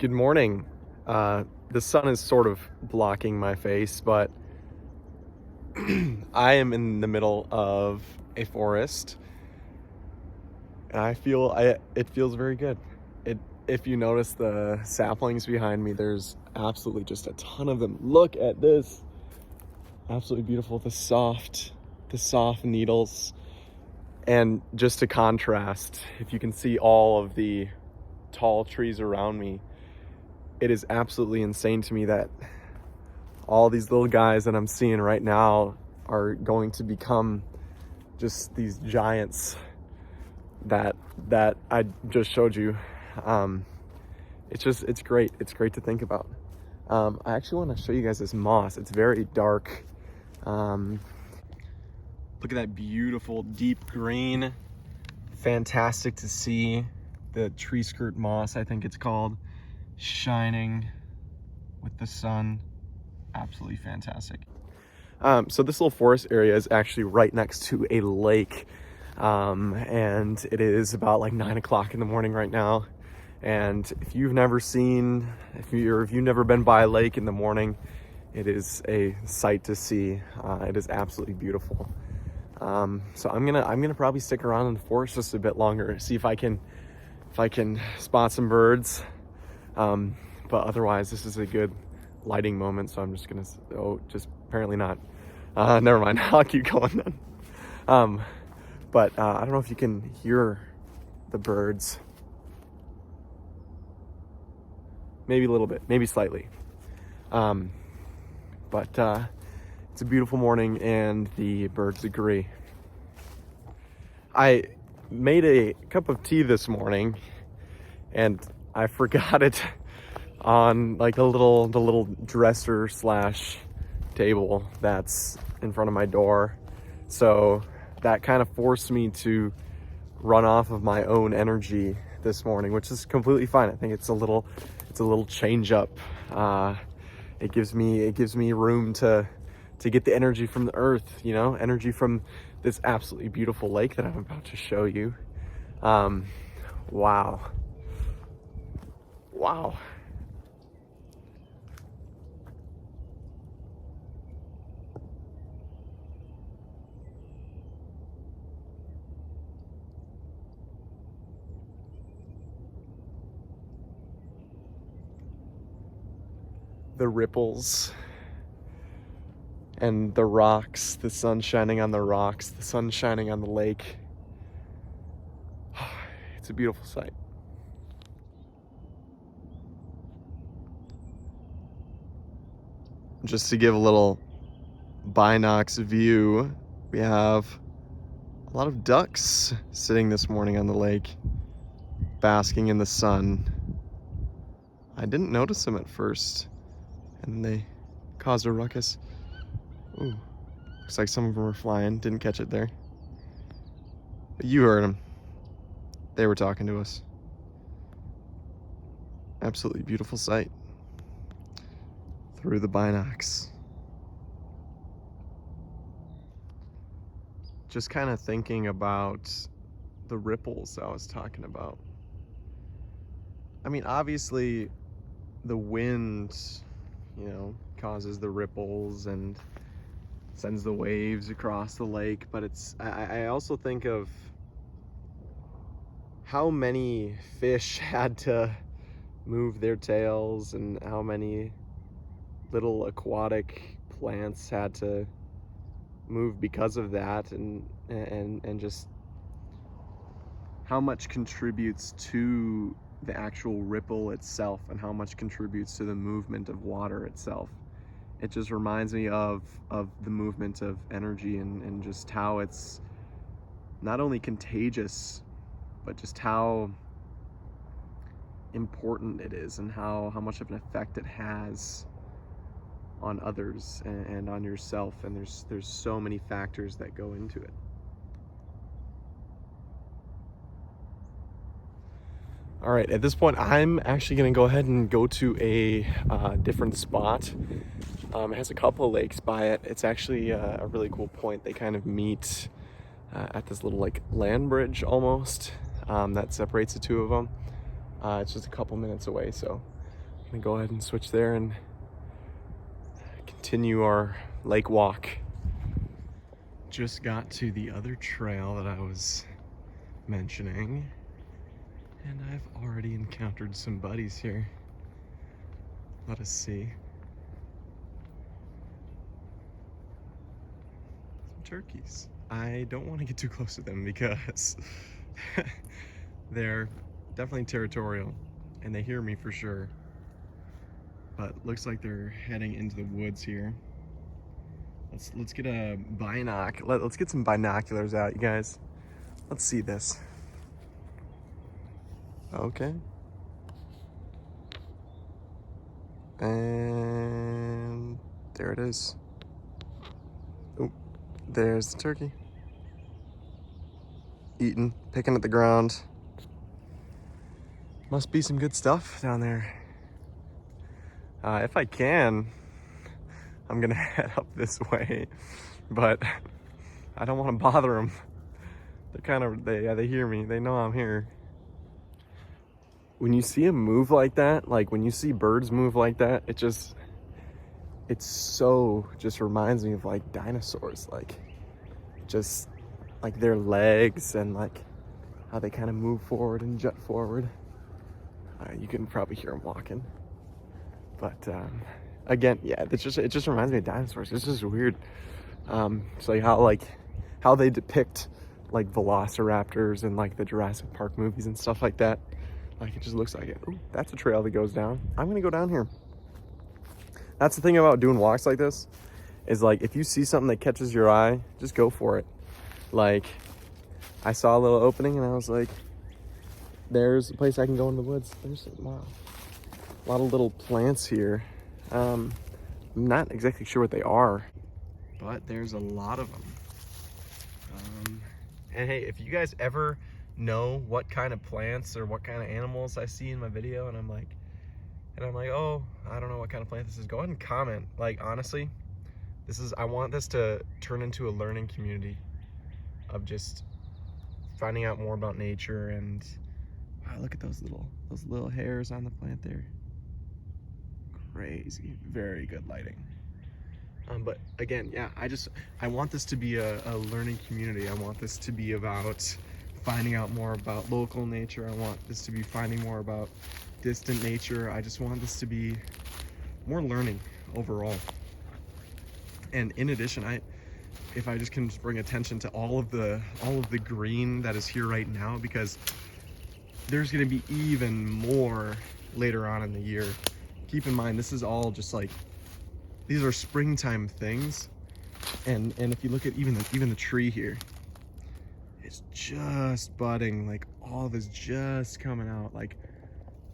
Good morning. The sun is sort of blocking my face, but I am in the middle of a forest, and it feels very good. It If you notice the saplings behind me, there's absolutely just a ton of them. Look at this. Absolutely beautiful. The soft needles. And just to contrast, if you can see all of the tall trees around me, it is absolutely insane to me that all these little guys that I'm seeing right now are going to become just these giants that I just showed you. It's great. It's great to think about. I actually want to show you guys this moss. It's very dark. Look at that beautiful deep green. Fantastic to see the tree skirt moss, I think it's called, shining with the sun. Absolutely fantastic. So this little forest area is actually right next to a lake, and it is about like 9 o'clock in the morning right now. And if you've never been by a lake in the morning, it is a sight to see. It is absolutely beautiful. So I'm gonna probably stick around in the forest just a bit longer, see if I can spot some birds. But otherwise, this is a good lighting moment, so I'm just gonna, apparently not. Never mind. I'll keep going then. But I don't know if you can hear the birds. Maybe a little bit, maybe slightly. But it's a beautiful morning and the birds agree. I made a cup of tea this morning and I forgot it on like the little dresser slash table that's in front of my door. So that kind of forced me to run off of my own energy this morning, which is completely fine. I think it's a little change up. It gives me room to get the energy from the earth, energy from this absolutely beautiful lake that I'm about to show you. Wow. The ripples and the rocks, the sun shining on the rocks, the sun shining on the lake. It's a beautiful sight. Just to give a little binocs view, we have a lot of ducks sitting this morning on the lake, basking in the sun. I didn't notice them at first, and they caused a ruckus. Ooh, looks like some of them were flying. Didn't catch it there. But you heard them. They were talking to us. Absolutely beautiful sight through the binocs. Just kind of thinking about the ripples I was talking about. I mean, obviously the wind, causes the ripples and sends the waves across the lake, but I also think of how many fish had to move their tails and how many little aquatic plants had to move because of that, and just how much contributes to the actual ripple itself and how much contributes to the movement of water itself. It just reminds me of the movement of energy and just how it's not only contagious, but just how important it is and how much of an effect it has on others and on yourself. And there's so many factors that go into it. All right, at this point, I'm actually gonna go ahead and go to a different spot. It has a couple of lakes by it. It's actually a really cool point. They kind of meet at this little like land bridge almost that separates the two of them. It's just a couple minutes away, so I'm gonna go ahead and switch there and continue our lake walk. Just got to the other trail that I was mentioning, and I've already encountered some buddies here. Let us see. Some turkeys. I don't want to get too close to them because they're definitely territorial and they hear me for sure. But looks like they're heading into the woods here. Let's get a let's get some binoculars out, you guys. Let's see this. Okay. And there it is. Oh, there's the turkey. Eating, picking at the ground. Must be some good stuff down there. If I can, I'm gonna head up this way, but I don't want to bother them. They hear me. They know I'm here. When you see them move like that, like when you see birds move like that, just reminds me of like dinosaurs, just like their legs and like how they kind of move forward and jet forward. You can probably hear them walking, but again, yeah, it just reminds me of dinosaurs. It's just weird. So how they depict like velociraptors and like the Jurassic Park movies and stuff like that. Like it just looks like it. Ooh, that's a trail that goes down. I'm gonna go down here. That's the thing about doing walks like this, is like if you see something that catches your eye, just go for it. Like I saw a little opening and I was like, there's a place I can go in the woods. There's a lot of little plants here. I'm not exactly sure what they are, but there's a lot of them. And hey, if you guys ever know what kind of plants or what kind of animals I see in my video and I'm like, oh, I don't know what kind of plant this is, go ahead and comment. Like honestly, I want this to turn into a learning community of just finding out more about nature. And wow, look at those little hairs on the plant there. Crazy, very good lighting. But again, yeah, I want this to be a learning community. I want this to be about finding out more about local nature. I want this to be finding more about distant nature. I just want this to be more learning overall. And in addition, if I just can just bring attention to all of the green that is here right now, because there's going to be even more later on in the year. Keep in mind, this is all just like, these are springtime things, and if you look at even the tree here, it's just budding. Like all of it's just coming out. Like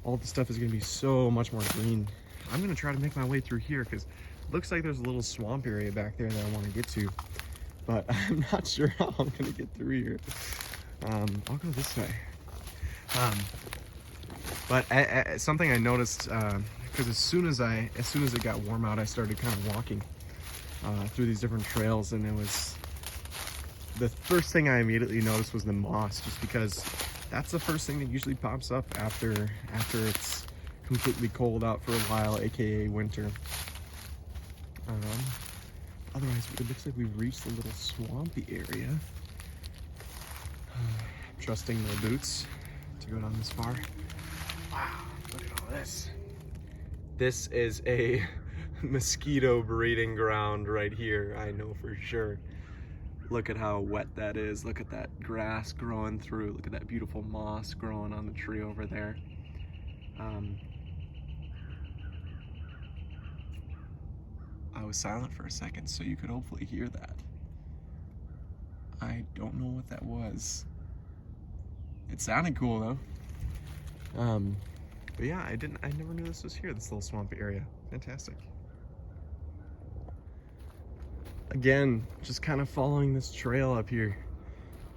all the stuff is gonna be so much more green. I'm gonna try to make my way through here because it looks like there's a little swamp area back there that I want to get to, but I'm not sure how I'm gonna get through here. I'll go this way. But something I noticed, because as soon as it got warm out, I started kind of walking through these different trails, and it was the first thing I immediately noticed was the moss, just because that's the first thing that usually pops up after it's completely cold out for a while, aka winter. Otherwise, it looks like we've reached a little swampy area. Trusting my boots to go down this far. Wow, look at all this. This is a mosquito breeding ground right here, I know for sure. Look at how wet that is. Look at that grass growing through. Look at that beautiful moss growing on the tree over there. I was silent for a second, so you could hopefully hear that. I don't know what that was. It sounded cool though. But yeah, I never knew this was here, this little swampy area. Fantastic. Again, just kind of following this trail up here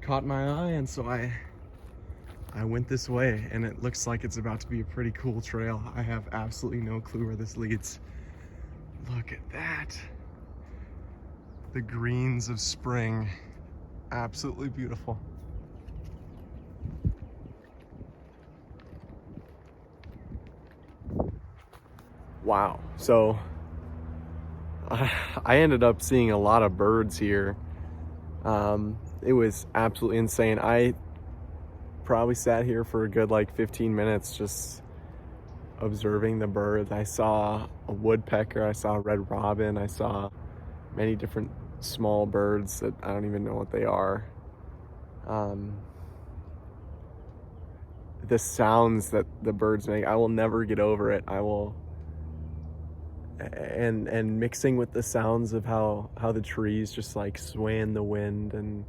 caught my eye, and so I went this way, and it looks like it's about to be a pretty cool trail. I have absolutely no clue where this leads. Look at that. The greens of spring. Absolutely beautiful. wow. So I ended up seeing a lot of birds here. It was absolutely insane. I probably sat here for a good like 15 minutes just observing the birds. I saw a woodpecker, I saw a red robin, I saw many different small birds that I don't even know what they are. The sounds that the birds make, I will never get over it. I will, and mixing with the sounds of how the trees just like sway in the wind, and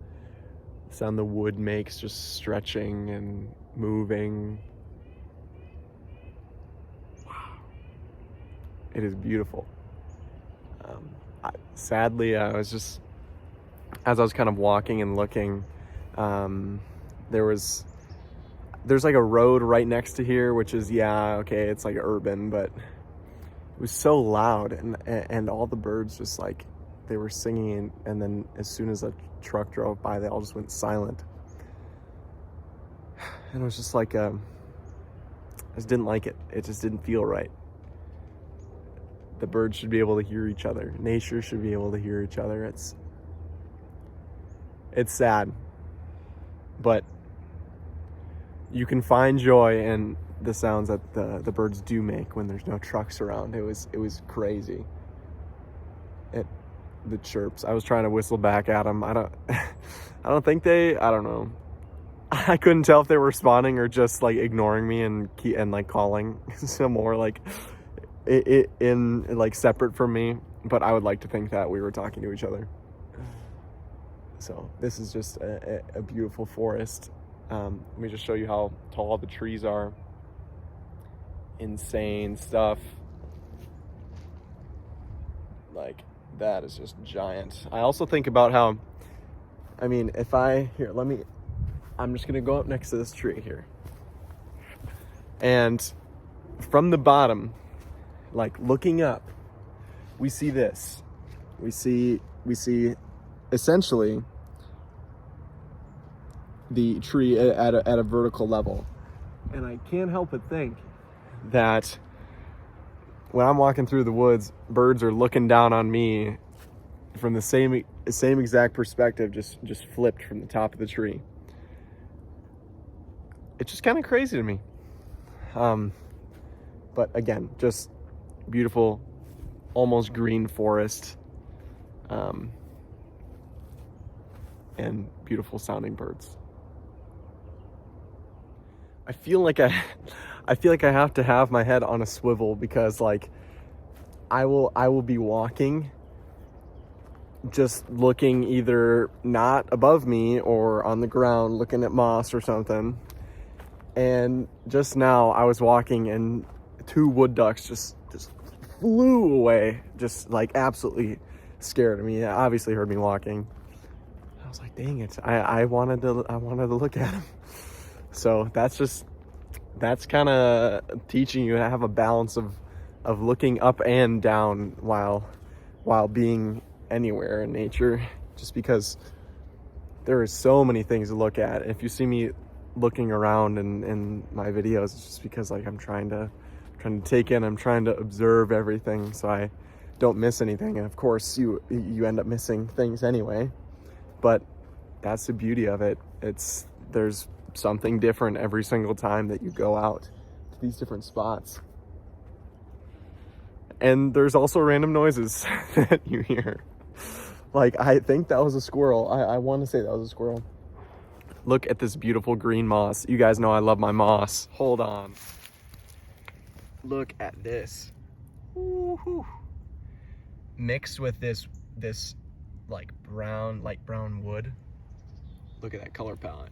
the sound the wood makes just stretching and moving. Wow. It is beautiful. Sadly, I was just, as I was kind of walking and looking, there's like a road right next to here, which is, yeah, okay, it's like urban, but it was so loud, and all the birds just like, they were singing, and then as soon as a truck drove by, they all just went silent. And it was just like, I just didn't like it. It just didn't feel right. The birds should be able to hear each other. Nature should be able to hear each other. It's sad, but you can find joy in the sounds that the birds do make when there's no trucks around. It was crazy. The chirps. I was trying to whistle back at them. I don't know. I couldn't tell if they were responding or just like ignoring me and like calling some more like in like separate from me. But I would like to think that we were talking to each other. So this is just a beautiful forest. Let me just show you how tall the trees are. Insane stuff. Like, that is just giant. I also think about how, I mean, I'm just gonna go up next to this tree here. And from the bottom, like looking up, we see this. We see essentially the tree at a vertical level. And I can't help but think that when I'm walking through the woods, birds are looking down on me from the same exact perspective, just flipped from the top of the tree. It's just kind of crazy to me. But again, just beautiful, almost green forest, and beautiful sounding birds. I feel like I have to have my head on a swivel, because like I will be walking just looking either not above me or on the ground looking at moss or something. And just now I was walking and 2 wood ducks just flew away, just like absolutely scared me. It obviously heard me walking. I was like, dang it, I wanted to look at him. So that's kind of teaching you to have a balance of looking up and down while being anywhere in nature, just because there are so many things to look at. If you see me looking around in my videos, it's just because like I'm trying to take in, I'm trying to observe everything so I don't miss anything. And of course you end up missing things anyway, but that's the beauty of it. There's something different every single time that you go out to these different spots. And there's also random noises that you hear. Like, I think that was a squirrel. I want to say that was a squirrel. Look at this beautiful green moss. You guys know I love my moss. Hold on. Look at this. Woo-hoo. Mixed with this like light brown wood. Look at that color palette.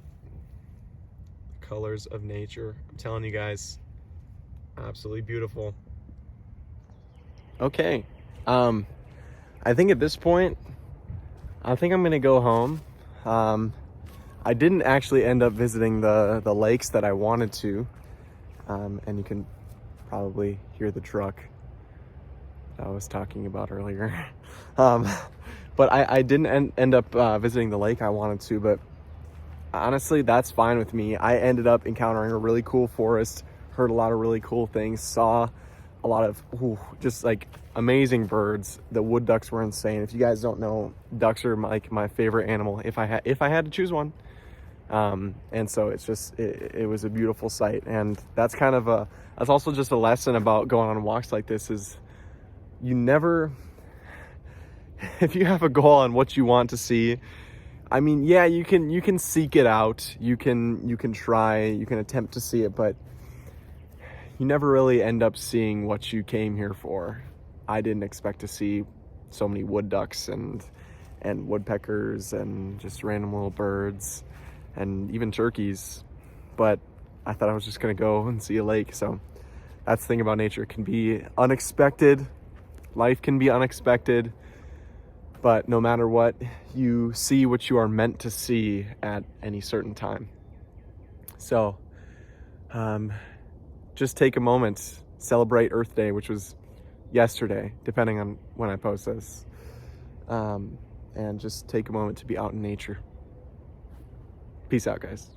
Colors of nature. I'm telling you guys, absolutely beautiful. Okay. I think at this point, I think I'm gonna go home. I didn't actually end up visiting the lakes that I wanted to, and you can probably hear the truck that I was talking about earlier. But I didn't end up visiting the lake I wanted to, but honestly, that's fine with me. I ended up encountering a really cool forest, heard a lot of really cool things, saw a lot of just like amazing birds. The wood ducks were insane. If you guys don't know, ducks are like my favorite animal if I had to choose one. And so it was a beautiful sight. And that's that's also just a lesson about going on walks like this is you never, if you have a goal on what you want to see, I mean, yeah, you can seek it out. You can try, you can attempt to see it, but you never really end up seeing what you came here for. I didn't expect to see so many wood ducks and woodpeckers and just random little birds and even turkeys, but I thought I was just gonna go and see a lake. So that's the thing about nature. It can be unexpected. Life can be unexpected, but no matter what, you see what you are meant to see at any certain time. So just take a moment, celebrate Earth Day, which was yesterday, depending on when I post this, and just take a moment to be out in nature. Peace out, guys.